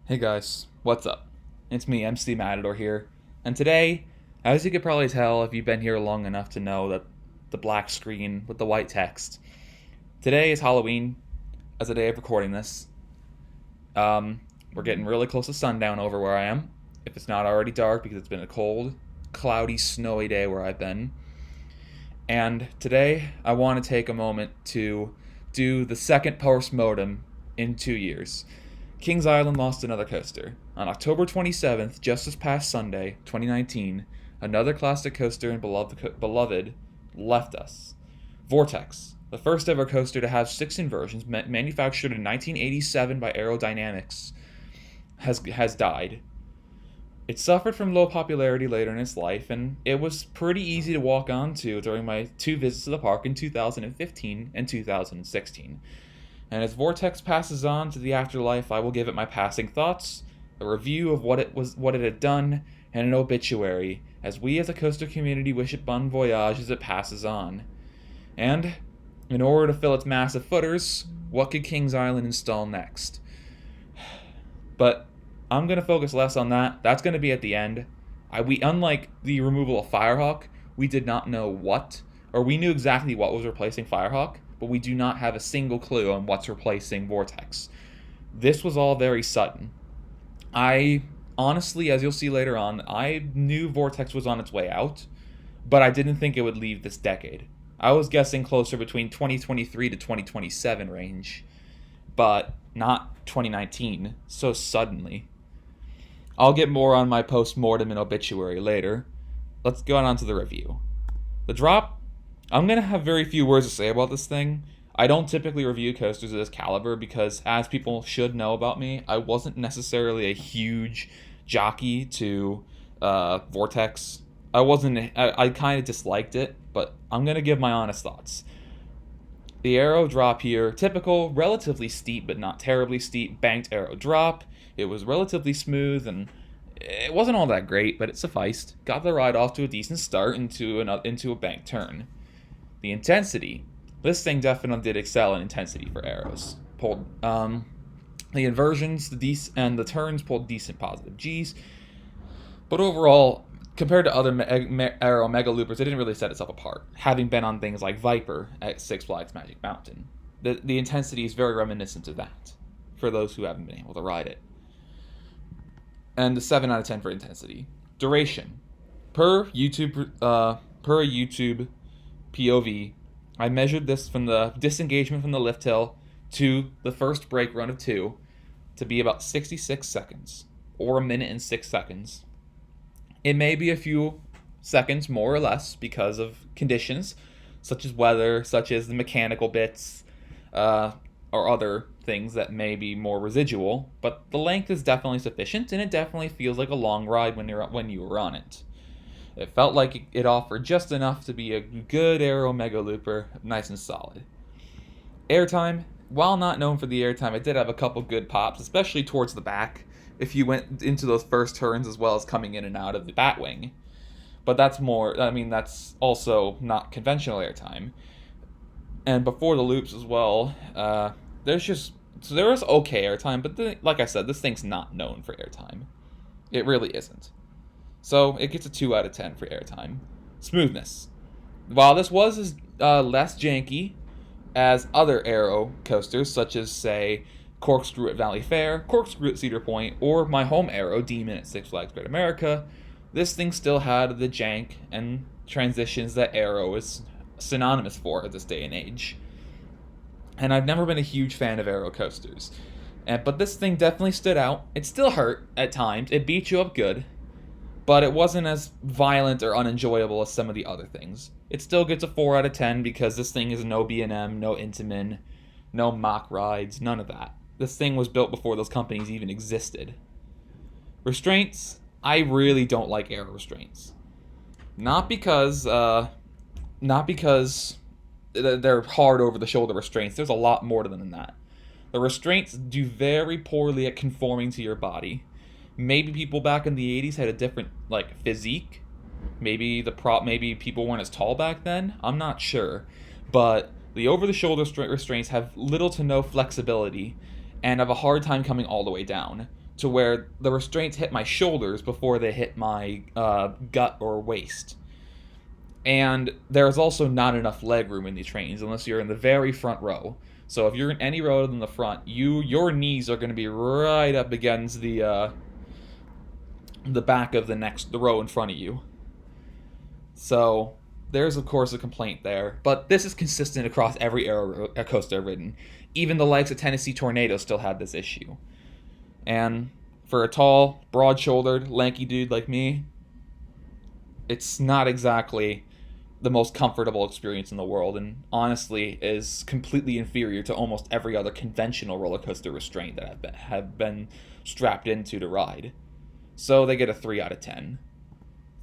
Hey guys, what's up? It's me, MC Matador here, and today, as you could probably tell if you've been here long enough to know that the black screen with the white text, today is Halloween as a day of recording this. Um, we're getting really close to sundown over where I am, if it's not already dark because it's been a cold, cloudy, snowy day where I've been. And today, I want to take a moment to do the second postmortem in 2 years. Kings Island lost another coaster. On October 27th, just this past Sunday, 2019, another classic coaster and beloved left us. Vortex, the first ever coaster to have six inversions, manufactured in 1987 by Aerodynamics, has died. It suffered from low popularity later in its life, and it was pretty easy to walk onto during my two visits to the park in 2015 and 2016. And as Vortex passes on to the afterlife, I will give it my passing thoughts, a review of what it had done, and an obituary, as we as a coaster community wish it bon voyage as it passes on. And, in order to fill its massive footers, what could Kings Island install next? But I'm gonna focus less on that. That's gonna be at the end. We unlike the removal of Firehawk, we did not know what, or we knew exactly what was replacing Firehawk, but we do not have a single clue on what's replacing Vortex. This was all very sudden. I honestly, as you'll see later on, I knew Vortex was on its way out, but I didn't think it would leave this decade. I was guessing closer between 2023 to 2027 range, but not 2019 so suddenly. I'll get more on my post-mortem and obituary later. Let's go on to the review. The drop, I'm going to have very few words to say about this thing. I don't typically review coasters of this caliber because, as people should know about me, I wasn't necessarily a huge jockey to Vortex. I kind of disliked it, but I'm going to give my honest thoughts. The arrow drop here, typical, relatively steep but not terribly steep, banked arrow drop. It was relatively smooth and it wasn't all that great, but it sufficed. Got the ride off to a decent start into a banked turn. The intensity, this thing definitely did excel in intensity for arrows. Pulled the inversions, and the turns pulled decent positive G's, but overall, compared to other Arrow Mega Loopers, it didn't really set itself apart, having been on things like Viper at Six Flags Magic Mountain. The intensity is very reminiscent of that, for those who haven't been able to ride it. And the 7 out of 10 for intensity. Duration. Per YouTube POV, I measured this from the disengagement from the lift hill to the first brake run of 2 to be about 66 seconds, or a minute and 6 seconds. It may be a few seconds more or less because of conditions, such as weather, such as the mechanical bits, or other things that may be more residual, but the length is definitely sufficient, and it definitely feels like a long ride when you were on it. It felt like it offered just enough to be a good Aero Mega Looper, nice and solid. Airtime, while not known for the airtime, it did have a couple good pops, especially towards the back, if you went into those first turns as well as coming in and out of the Batwing. But that's also not conventional airtime. And before the loops as well, there was okay airtime, but like I said, this thing's not known for airtime. It really isn't. So it gets a 2 out of 10 for airtime. Smoothness. While this was less janky as other Aero coasters, such as, say, Corkscrew at Valley Fair, Corkscrew at Cedar Point, or my home Aero, Demon at Six Flags Great America, this thing still had the jank and transitions that Aero is synonymous for at this day and age. And I've never been a huge fan of Aero coasters. But this thing definitely stood out. It still hurt at times. It beat you up good. But it wasn't as violent or unenjoyable as some of the other things. It still gets a 4 out of 10 because this thing is no B&M, no Intamin, no mock rides, none of that. This thing was built before those companies even existed. Restraints, I really don't like Aero Restraints. Not because they're hard over the shoulder restraints. There's a lot more to them than that. The restraints do very poorly at conforming to your body. Maybe people back in the 80s had a different physique. Maybe people weren't as tall back then. I'm not sure. But the over the shoulder restraints have little to no flexibility, and I have a hard time coming all the way down to where the restraints hit my shoulders before they hit my gut or waist. And there's also not enough leg room in these trains unless you're in the very front row. So if you're in any row than the front, your knees are going to be right up against the back of the row in front of you. So there's of course a complaint there, but this is consistent across every aero coaster I've ridden. Even the likes of Tennessee Tornado still had this issue. And for a tall, broad-shouldered, lanky dude like me, it's not exactly the most comfortable experience in the world, and honestly is completely inferior to almost every other conventional roller coaster restraint that have been strapped into to ride. So they get a 3 out of 10.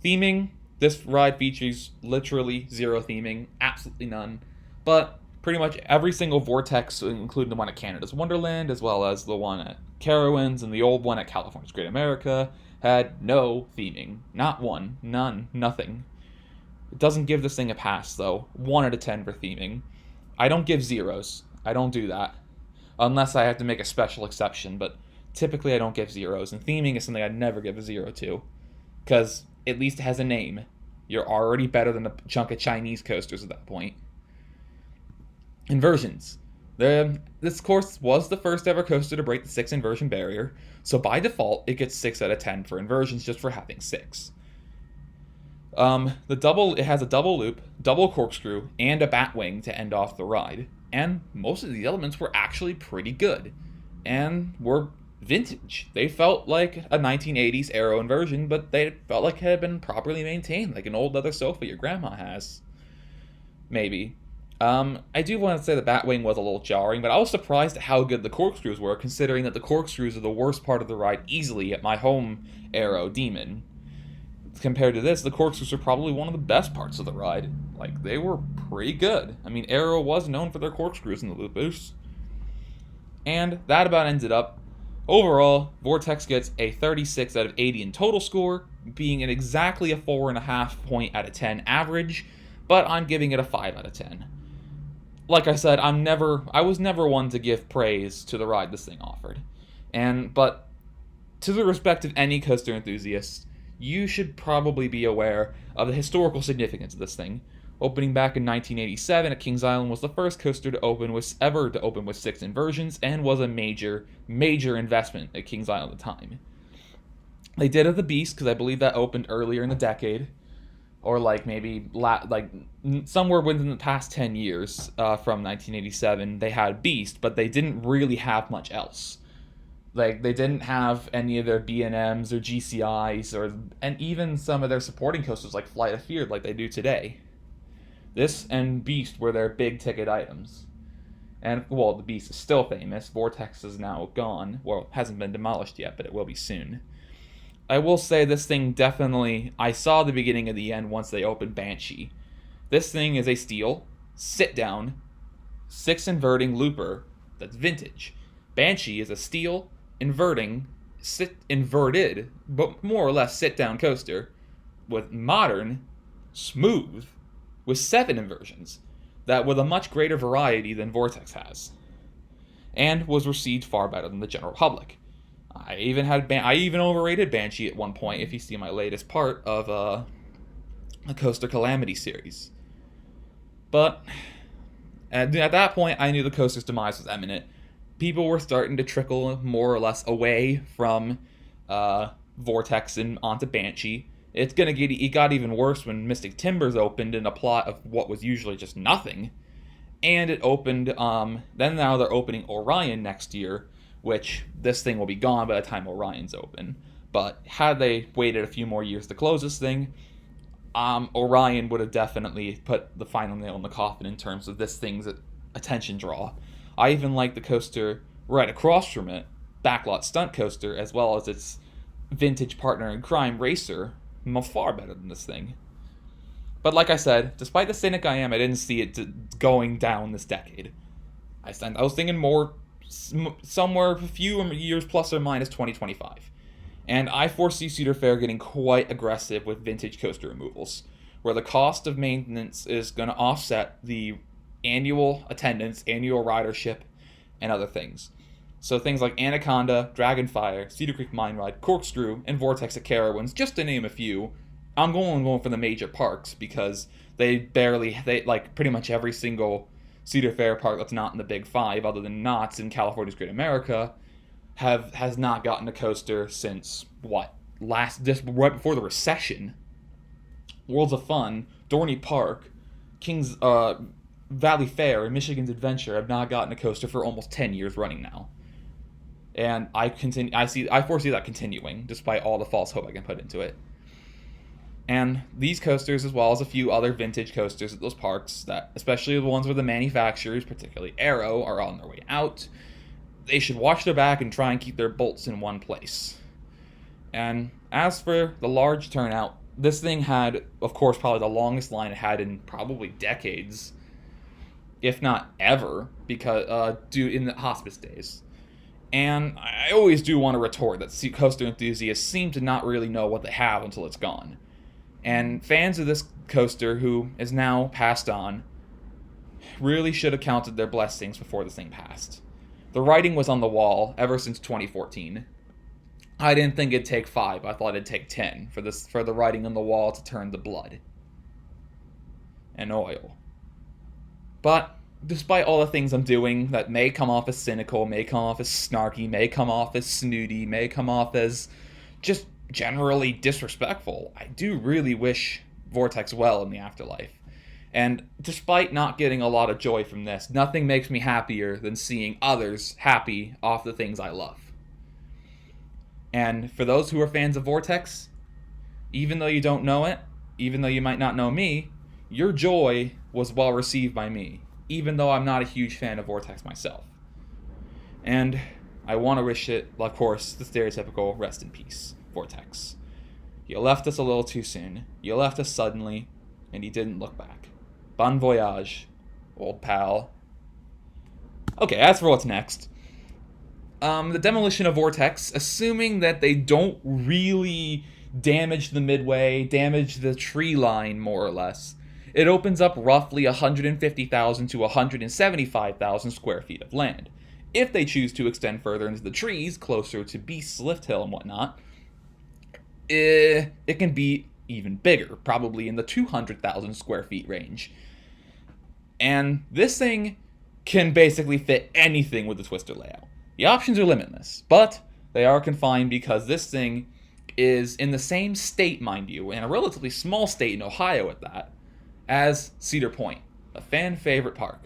Theming, this ride features literally zero theming, absolutely none, but pretty much every single Vortex, including the one at Canada's Wonderland, as well as the one at Carowinds and the old one at California's Great America, had no theming. Not one, none, nothing. It doesn't give this thing a pass, though. 1 out of 10 for theming. I don't give zeros. I don't do that. Unless I have to make a special exception, but typically I don't give zeros, and theming is something I'd never give a 0 to. Because at least it has a name. You're already better than a chunk of Chinese coasters at that point. Inversions. This course was the first ever coaster to break the 6 inversion barrier, so by default it gets 6 out of 10 for inversions just for having 6. It has a double loop, double corkscrew, and a bat wing to end off the ride. And most of the elements were actually pretty good, and were vintage. They felt like a 1980s aero inversion, but they felt like it had been properly maintained, like an old leather sofa your grandma has. Maybe. I do want to say the Batwing was a little jarring, but I was surprised at how good the corkscrews were, considering that the corkscrews are the worst part of the ride easily at my home aero Demon. Compared to this, the corkscrews are probably one of the best parts of the ride. Like, they were pretty good. I mean, Aero was known for their corkscrews in the loop boost. And that about ends it up. Overall, Vortex gets a 36 out of 80 in total score, being at exactly a 4.5 point out of 10 average, but I'm giving it a 5 out of 10. Like I said, I was never one to give praise to the ride this thing offered. But to the respect of any coaster enthusiast, you should probably be aware of the historical significance of this thing. Opening back in 1987 at Kings Island was the first coaster to open with 6 inversions, and was a major investment at Kings Island at the time. They did have the Beast, because I believe that opened earlier in the decade, or somewhere within the past 10 years from 1987, they had Beast, but they didn't really have much else. Like, they didn't have any of their B&Ms or GCIs, and even some of their supporting coasters like Flight of Fear like they do today. This and Beast were their big ticket items. And, well, the Beast is still famous. Vortex is now gone. Well, it hasn't been demolished yet, but it will be soon. I will say this thing definitely... I saw the beginning of the end once they opened Banshee. This thing is a steel, sit-down, 6 inverting looper that's vintage. Banshee is a steel, inverted, but more or less sit-down coaster with modern, smooth, with 7 inversions, that with a much greater variety than Vortex has, and was received far better than the general public. I even overrated Banshee at one point, if you see my latest part of a Coaster Calamity series. But at that point, I knew the coaster's demise was imminent. People were starting to trickle more or less away from Vortex and onto Banshee. It got even worse when Mystic Timbers opened in a plot of what was usually just nothing. And it opened, then now they're opening Orion next year, which this thing will be gone by the time Orion's open. But had they waited a few more years to close this thing, Orion would have definitely put the final nail in the coffin in terms of this thing's attention draw. I even like the coaster right across from it, Backlot Stunt Coaster, as well as its vintage partner in crime, Racer, far better than this thing. But like I said, despite the cynic I am, I didn't see it going down this decade. I was thinking more somewhere a few years plus or minus 2025. And I foresee Cedar Fair getting quite aggressive with vintage coaster removals, where the cost of maintenance is going to offset the annual attendance, annual ridership, and other things. So things like Anaconda, Dragonfire, Cedar Creek Mine Ride, Corkscrew, and Vortex at Carowinds, just to name a few. I'm going for the major parks because they like pretty much every single Cedar Fair park that's not in the Big Five, other than Knott's in California's Great America, has not gotten a coaster since just right before the recession. Worlds of Fun, Dorney Park, Kings Valley Fair, and Michigan's Adventure have not gotten a coaster for almost 10 years running now. And I foresee that continuing, despite all the false hope I can put into it. And these coasters, as well as a few other vintage coasters at those parks, that especially the ones where the manufacturers, particularly Arrow, are on their way out, they should watch their back and try and keep their bolts in one place. And as for the large turnout, this thing had, of course, probably the longest line it had in probably decades, if not ever, because due in the hospice days. And I always do want to retort that coaster enthusiasts seem to not really know what they have until it's gone. And fans of this coaster, who is now passed on, really should have counted their blessings before this thing passed. The writing was on the wall ever since 2014. I didn't think it'd take 5. I thought it'd take 10 for the writing on the wall to turn to blood and oil. But despite all the things I'm doing that may come off as cynical, may come off as snarky, may come off as snooty, may come off as just generally disrespectful, I do really wish Vortex well in the afterlife. And despite not getting a lot of joy from this, nothing makes me happier than seeing others happy off the things I love. And for those who are fans of Vortex, even though you don't know it, even though you might not know me, your joy was well received by me, even though I'm not a huge fan of Vortex myself. And I want to wish it, of course, the stereotypical rest in peace, Vortex. You left us a little too soon. You left us suddenly, and you didn't look back. Bon voyage, old pal. Okay, as for what's next. The demolition of Vortex, assuming that they don't really damage the midway, damage the tree line, more or less, it opens up roughly 150,000 to 175,000 square feet of land. If they choose to extend further into the trees, closer to Beast's Lift Hill and whatnot, it can be even bigger, probably in the 200,000 square feet range. And this thing can basically fit anything with the Twister layout. The options are limitless, but they are confined because this thing is in the same state, mind you, and a relatively small state in Ohio at that, as Cedar Point, a fan favorite park.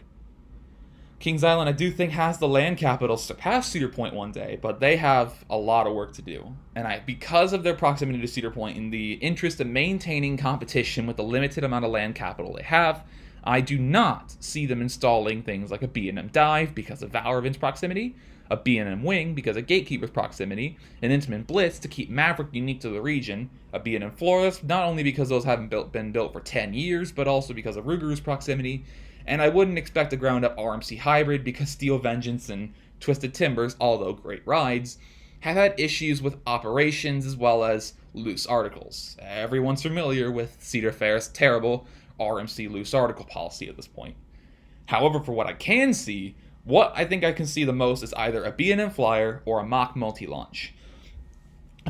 Kings Island, I do think, has the land capital surpass Cedar Point one day, but they have a lot of work to do. And because of their proximity to Cedar Point, in the interest of maintaining competition with the limited amount of land capital they have, I do not see them installing things like a B&M Dive because of Valorant's proximity, a B&M Wing because of Gatekeeper's proximity, an Intamin Blitz to keep Maverick unique to the region, a B&M Flores, not only because those haven't been built for 10 years, but also because of Ruger's proximity, and I wouldn't expect a ground-up RMC hybrid because Steel Vengeance and Twisted Timbers, although great rides, have had issues with operations as well as loose articles. Everyone's familiar with Cedar Fair's terrible RMC loose article policy at this point. However, for what I can see, what I think I can see the most is either a B&M Flyer or a mock multi-launch.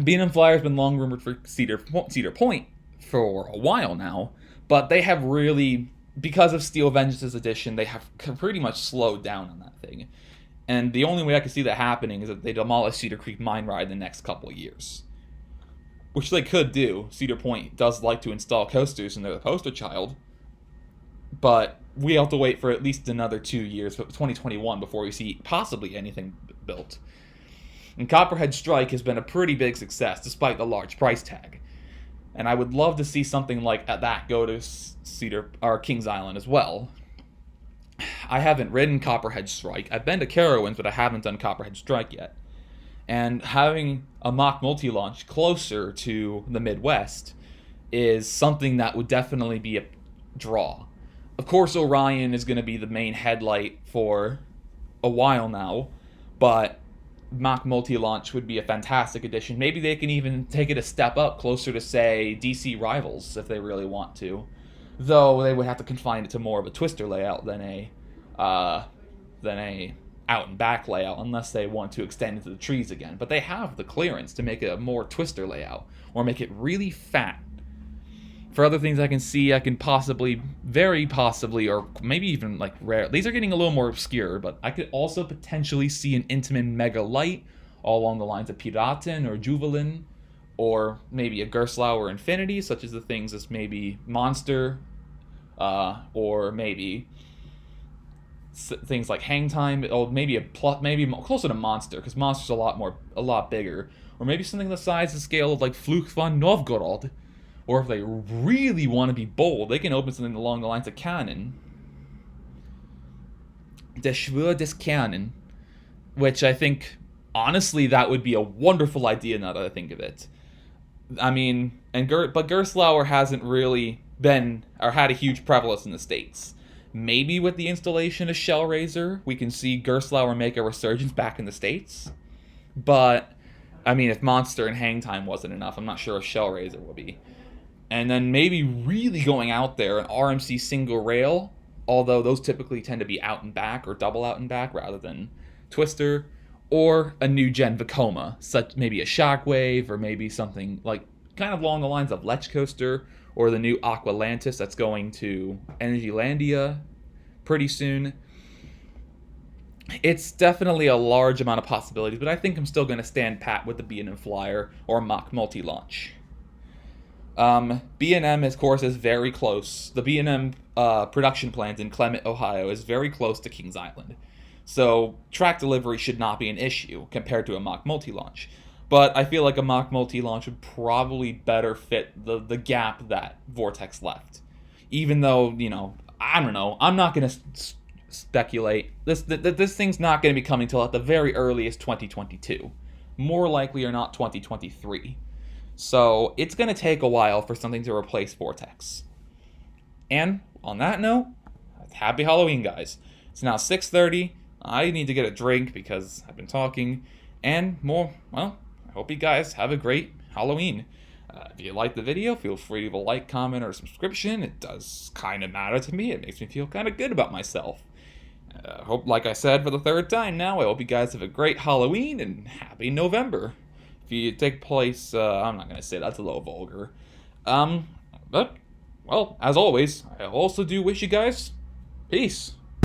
B&M Flyer has been long rumored for Cedar Point for a while now, but they have really, because of Steel Vengeance's edition, they have pretty much slowed down on that thing. And the only way I can see that happening is that they demolish Cedar Creek Mine Ride in the next couple of years. Which they could do. Cedar Point does like to install coasters, and they're the poster child. But we have to wait for at least another 2 years, 2021, before we see possibly anything built. And Copperhead Strike has been a pretty big success, despite the large price tag. And I would love to see something like that go to Kings Island as well. I haven't ridden Copperhead Strike. I've been to Carowinds, but I haven't done Copperhead Strike yet. And having a mock multi-launch closer to the Midwest is something that would definitely be a draw. Of course, Orion is going to be the main headlight for a while now, but mock multi-launch would be a fantastic addition. Maybe they can even take it a step up closer to, say, DC Rivals if they really want to. Though they would have to confine it to more of a Twister layout than a out and back layout unless they want to extend into the trees again. But they have the clearance to make it a more twister layout or make it really fat. For other things I can see, I can possibly, very possibly, or maybe even like rare. These are getting a little more obscure, but I could also potentially see an Intamin Mega Light all along the lines of Piraten or Juvelin, or maybe a Gerstlauer Infinity, such as the things as maybe Monster, or maybe things like Hang Time, or maybe maybe closer to Monster, because Monster's a lot bigger, or maybe something the size and scale of like Fluch von Novgorod. Or if they really want to be bold, they can open something along the lines of Canon. Der Schwur des Canon. Which I think, honestly, that would be a wonderful idea now that I think of it. I mean, but Gerstlauer hasn't really been, or had a huge prevalence in the States. Maybe with the installation of Shellraiser, we can see Gerstlauer make a resurgence back in the States. But, I mean, if Monster and Hang Time wasn't enough, I'm not sure if Shellraiser will be. And then maybe really going out there, an RMC single rail, although those typically tend to be out and back or double out and back rather than twister, or a new gen Vekoma, such maybe a Shockwave, or maybe something like kind of along the lines of Lech Coaster, or the new Aqualantis that's going to Energylandia pretty soon. It's definitely a large amount of possibilities, but I think I'm still going to stand pat with the B&M Flyer or Mach Multi-Launch. B&M, of course, is very close. The B&M production plant in Clement, Ohio is very close to Kings Island. So track delivery should not be an issue compared to a Mach Multi-Launch. But I feel like a Mach Multi-Launch would probably better fit the gap that Vortex left. Even though, I don't know. I'm not going to speculate. This thing's not going to be coming till at the very earliest 2022. More likely or not 2023. So it's going to take a while for something to replace Vortex. And on that note, happy Halloween, guys. It's now 6:30. I need to get a drink because I've been talking. And I hope you guys have a great Halloween. If you like the video, feel free to leave a like, comment, or subscription. It does kind of matter to me. It makes me feel kind of good about myself. Hope, like I said for the third time now, I hope you guys have a great Halloween and happy November. If you take place, I'm not going to say that's a little vulgar. But, well, as always, I also do wish you guys peace.